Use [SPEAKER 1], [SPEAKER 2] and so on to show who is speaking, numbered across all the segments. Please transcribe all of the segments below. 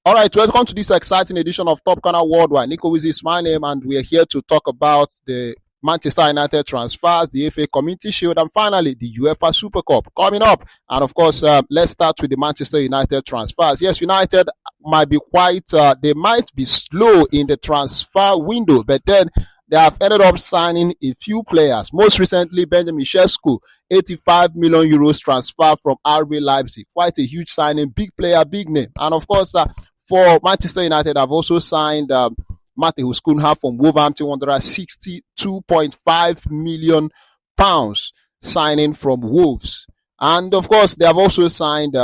[SPEAKER 1] All right, welcome to this exciting edition of Top Corner Worldwide. Nico, WIZZY is my name, and we are here to talk about the Manchester United transfers, the FA Community Shield, and finally the UEFA Super Cup coming up. And of course, let's start with the Manchester United transfers. Yes, United might be they might be slow in the transfer window, but then they have ended up signing a few players. Most recently, Benjamin Sesko, 85 million euros transfer from RB Leipzig. Quite a huge signing, big player, big name. And of course, for Manchester United, I've also signed Matthew Cunha from Wolverhampton Wanderers, 62.5 million pounds signing from Wolves. And of course, they have also signed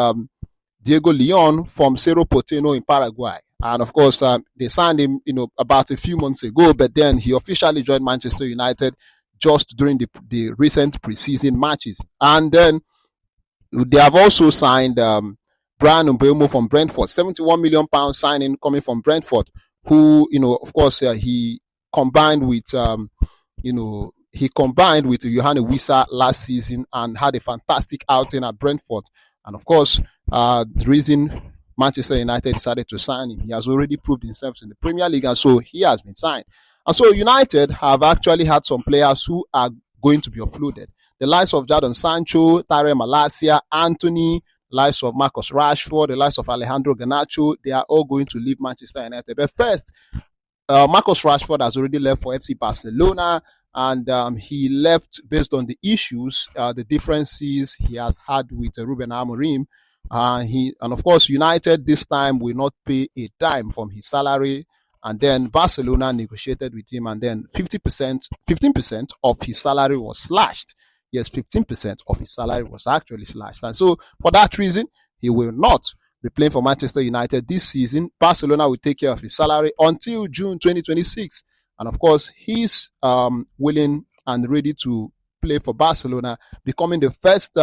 [SPEAKER 1] Diego Leon from Cerro Porteño in Paraguay. And of course, they signed him, about a few months ago, but then he officially joined Manchester United just during the recent preseason matches. And then they have also signed Brian Mbeumo from Brentford, 71 million pounds signing coming from Brentford, who, of course, he combined with, Johanne Wissa last season and had a fantastic outing at Brentford. And of course, the reason Manchester United decided to sign him, he has already proved himself in the Premier League, and so he has been signed. And so United have actually had some players who are going to be offloaded. The likes of Jadon Sancho, Tyrell Malacia, Anthony, the likes of Marcus Rashford, the likes of Alejandro Garnacho, they are all going to leave Manchester United. But first, Marcus Rashford has already left for FC Barcelona, and he left based on the issues, the differences he has had with Ruben Amorim. And of course, United this time will not pay a dime from his salary. And then Barcelona negotiated with him, and then 15% of his salary was slashed. Yes, 15% of his salary was actually slashed. And so for that reason, he will not be playing for Manchester United this season. Barcelona will take care of his salary until June 2026. And of course, he's willing and ready to play for Barcelona, becoming the first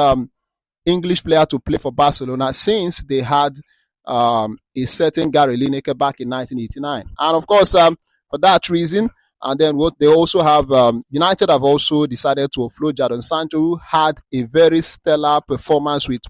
[SPEAKER 1] English player to play for Barcelona since they had a certain Gary Lineker back in 1989. And of course, for that reason, and then what they also have, United have also decided to offload Jadon Sancho, who had a very stellar performance with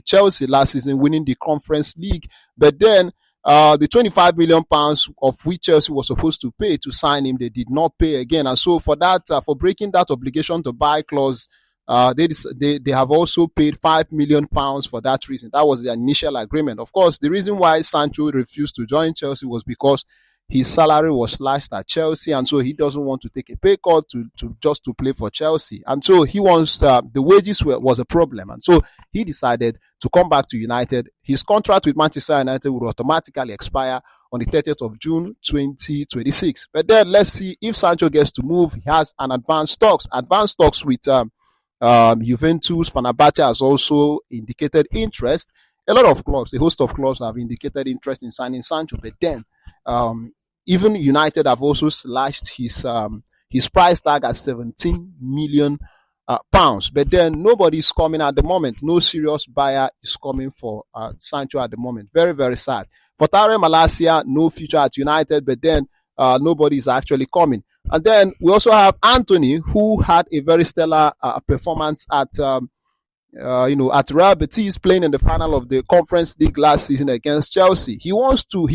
[SPEAKER 1] Chelsea last season, winning the Conference League. But then the 25 million pounds of which Chelsea was supposed to pay to sign him, they did not pay again. And so for that, for breaking that obligation to buy clause, they have also paid 5 million pounds for that reason. That was the initial agreement. Of course, the reason why Sancho refused to join Chelsea was because his salary was slashed at Chelsea, and so he doesn't want to take a pay cut to just to play for Chelsea. And so he wants the wages was a problem, and so he decided to come back to United. His contract with Manchester United would automatically expire on the 30th of June 2026. But then let's see if Sancho gets to move. He has an advanced talks with Juventus. Fenerbahce has also indicated interest. A lot of clubs, a host of clubs have indicated interest in signing Sancho, but then even United have also slashed his price tag at 17 million pounds. But then nobody is coming at the moment. No serious buyer is coming for Sancho at the moment. Very, very sad. For Tyrell Malacia, no future at United, but then nobody is actually coming. And then we also have Anthony, who had a very stellar performance at Real Betis, playing in the final of the Conference League last season against Chelsea. He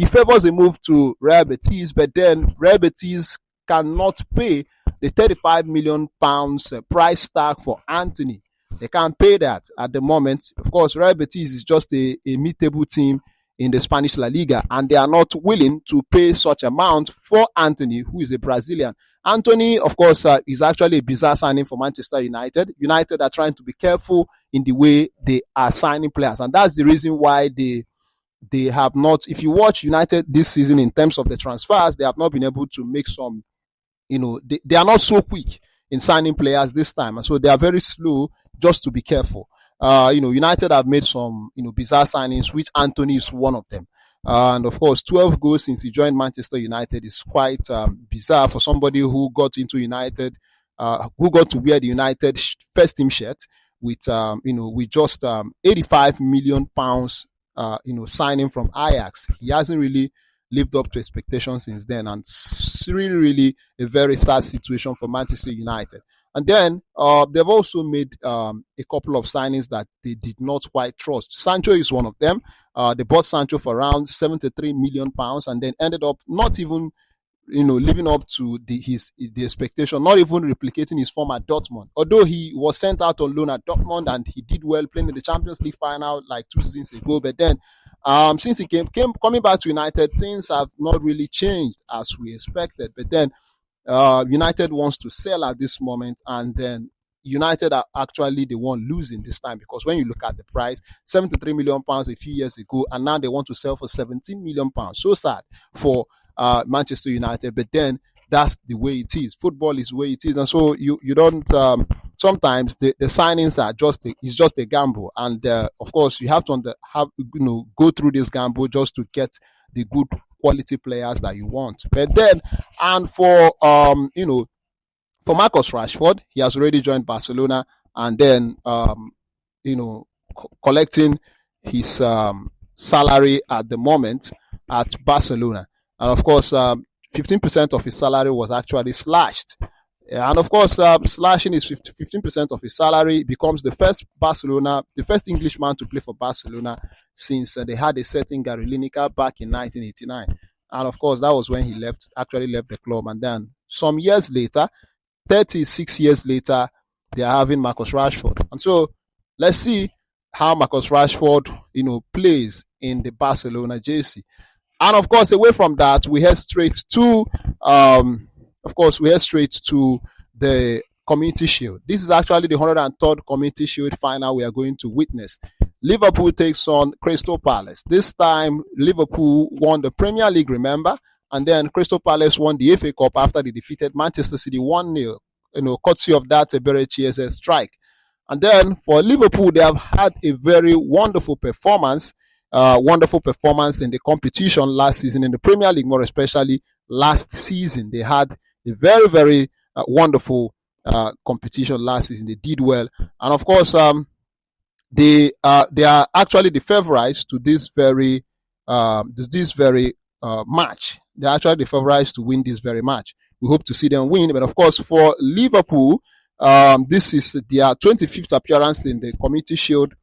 [SPEAKER 1] favors a move to Real Betis, but then Real Betis cannot pay the 35 million pounds price tag for Anthony. They can't pay that at the moment. Of course, Real Betis is just a mid-table team in the Spanish La Liga, and they are not willing to pay such amount for Anthony, who is a Brazilian. Anthony, of course, is actually a bizarre signing for Manchester United. United are trying to be careful in the way they are signing players, and that's the reason why they have not. If you watch United this season in terms of the transfers, they have not been able to make some. They are not so quick in signing players this time, and so they are very slow. Just to be careful. United have made some, bizarre signings, which Anthony is one of them. And of course, 12 goals since he joined Manchester United is quite bizarre for somebody who got into United, who got to wear the United first team shirt with just 85 million pounds, signing from Ajax. He hasn't really lived up to expectations since then, and it's really, really a very sad situation for Manchester United. And then they've also made a couple of signings that they did not quite trust. Sancho is one of them. They bought Sancho for around £73 million and then ended up not even living up to the expectation, not even replicating his form at Dortmund. Although he was sent out on loan at Dortmund and he did well playing in the Champions League final like 2 seasons ago, but then since he coming back to United, things have not really changed as we expected. But then United wants to sell at this moment, and then United are actually the one losing this time, because when you look at the price, £73 million a few years ago, and now they want to sell for £17 million. So sad for Manchester United, but then that's the way it is. Football is the way it is, and so you don't. Sometimes the signings are just a gamble, and of course you have to go through this gamble just to get the good quality players that you want. But then, and for Marcus Rashford, he has already joined Barcelona, and then collecting his salary at the moment at Barcelona. And of course, 15% of his salary was actually slashed. And of course, slashing his 15% of his salary, becomes the first Englishman to play for Barcelona since they had a certain Gary Lineker back in 1989. And of course, that was when he actually left the club. And then some years later, 36 years later, they are having Marcus Rashford. And so let's see how Marcus Rashford, plays in the Barcelona jersey. And of course, away from that, we head straight to the Community Shield. This is actually the 103rd Community Shield final we are going to witness. Liverpool takes on Crystal Palace. This time, Liverpool won the Premier League, remember? And then Crystal Palace won the FA Cup after they defeated Manchester City 1-0, courtesy of that Eberechi strike. And then for Liverpool, they have had a very wonderful performance in the competition last season, in the Premier League more especially. Last season, they had a very, very wonderful competition last season. They did well. And of course, they are actually the favorites to this very match. They're actually the favorites to win this very match. We hope to see them win. But of course, for Liverpool, this is their 25th appearance in the Community Shield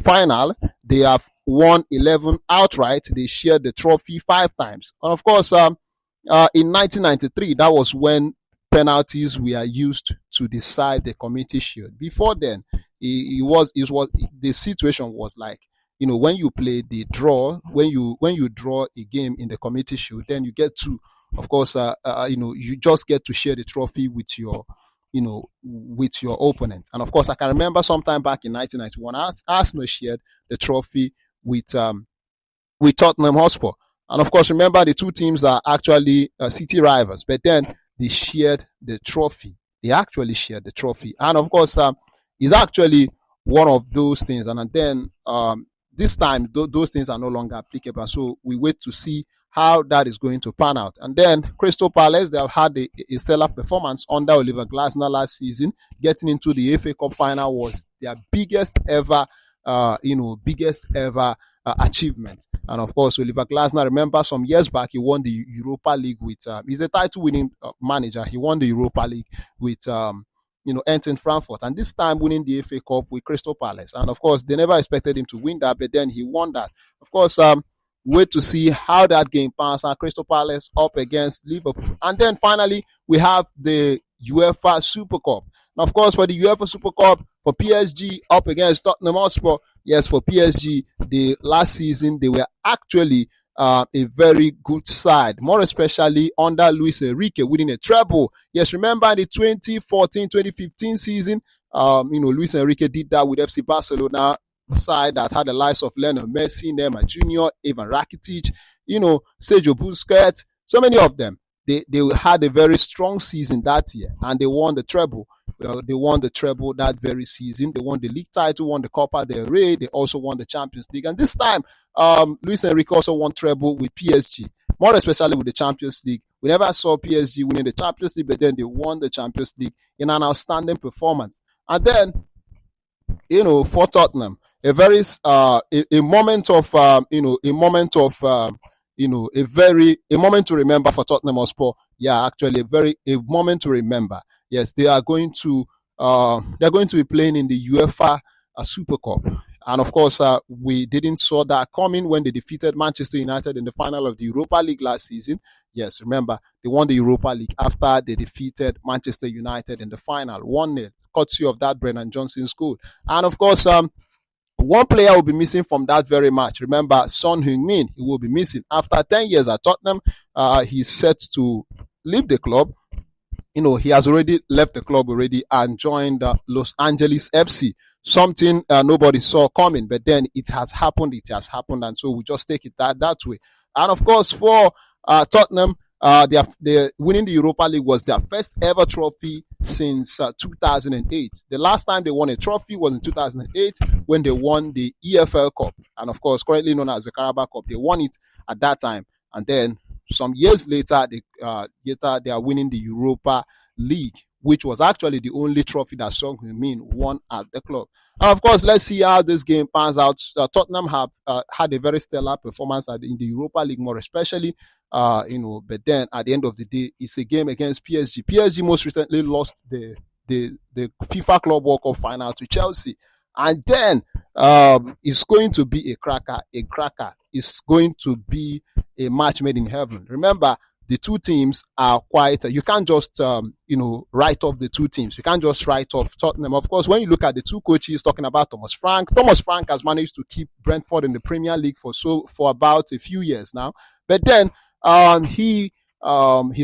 [SPEAKER 1] final. They have won 11 outright. They shared the trophy 5 times. And of course, in 1993, that was when penalties were used to decide the Community Shield. Before then, the situation was like, when you play the draw, when you draw a game in the Community Shield, then you get to, of course, you just get to share the trophy with your opponent. And of course, I can remember sometime back in 1991, Arsenal shared the trophy with Tottenham Hotspur. And of course, remember, the two teams are actually city rivals, but then they shared the trophy. They actually shared the trophy. And of course, it's actually one of those things. And then this time, those things are no longer applicable. So we wait to see how that is going to pan out. And then Crystal Palace, they have had a stellar performance under Oliver Glasner last season. Getting into the FA Cup final was their biggest ever achievement. And of course, Oliver Glasner, remember some years back, he won the Europa League with, he's a title winning manager. He won the Europa League with, Eintracht Frankfurt, and this time winning the FA Cup with Crystal Palace. And of course, they never expected him to win that, but then he won that. Of course, wait to see how that game pans out. Crystal Palace up against Liverpool. And then finally, we have the UEFA Super Cup. Now, of course, for the UEFA Super Cup, for PSG up against Tottenham Hotspur. Yes, for PSG, the last season, they were actually a very good side, more especially under Luis Enrique winning a treble. Yes, remember the 2014-2015 season, Luis Enrique did that with FC Barcelona side that had the likes of Lionel Messi, Neymar Jr., Ivan Rakitic, Sergio Busquets, so many of them. They had a very strong season that year, and they won the treble. They won the treble that very season. They won the league title, won the Copa del Rey. They also won the Champions League. And this time, Luis Enrique also won treble with PSG, more especially with the Champions League. We never saw PSG winning the Champions League, but then they won the Champions League in an outstanding performance. And then, for Tottenham, a moment to remember for Tottenham Hotspur. Yeah, actually, a moment to remember. Yes, they're going to be playing in the UEFA Super Cup. And of course, we didn't saw that coming when they defeated Manchester United in the final of the Europa League last season. Yes, remember, they won the Europa League after they defeated Manchester United in the final, 1-0, courtesy of that Brennan Johnson's goal. And of course, one player will be missing from that very match. Remember, Son Heung-min, he will be missing. After 10 years at Tottenham, he's set to leave the club. He has already left the club already and joined Los Angeles FC. Something nobody saw coming, but then it has happened. And so we just take it that way. And of course, for Tottenham, they're winning the Europa League was their first ever trophy since 2008. The last time they won a trophy was in 2008 when they won the EFL Cup, and of course, currently known as the Carabao Cup. They won it at that time, and then some years later, they are winning the Europa League, which was actually the only trophy that Son Heung-min won at the club. And of course, let's see how this game pans out. Tottenham have had a very stellar performance in the Europa League, more especially, but then at the end of the day, it's a game against PSG. PSG most recently lost the FIFA Club World Cup final to Chelsea. And then it's going to be a cracker. It's going to be a match made in heaven. Remember, the two teams are quite, you can't just, write off the two teams. You can't just write off Tottenham. Of course, when you look at the two coaches, talking about Thomas Frank has managed to keep Brentford in the Premier League for about a few years now. But then he's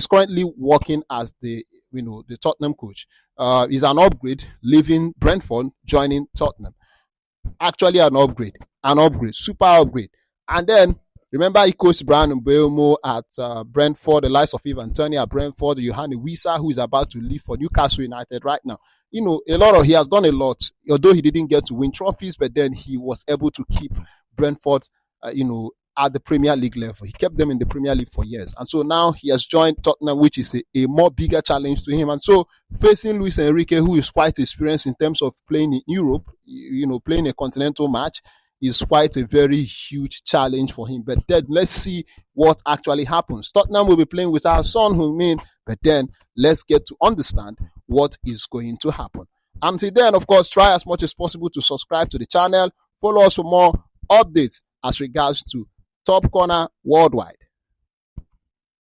[SPEAKER 1] currently working as the Tottenham coach. He's an upgrade, leaving Brentford, joining Tottenham. Actually an upgrade, super upgrade. And then remember, he coached Brian Mbeumo at Brentford, the likes of Ivan Toney at Brentford, Yohane Wissa, who is about to leave for Newcastle United right now. He has done a lot, although he didn't get to win trophies, but then he was able to keep Brentford, at the Premier League level. He kept them in the Premier League for years. And so now he has joined Tottenham, which is a more bigger challenge to him. And so facing Luis Enrique, who is quite experienced in terms of playing in Europe, playing a continental match, is quite a very huge challenge for him. But then let's see what actually happens. Tottenham will be playing with our Son Heung-min, but then let's get to understand what is going to happen. Until then, of course, try as much as possible to subscribe to the channel. Follow us for more updates as regards to Top Corner Worldwide.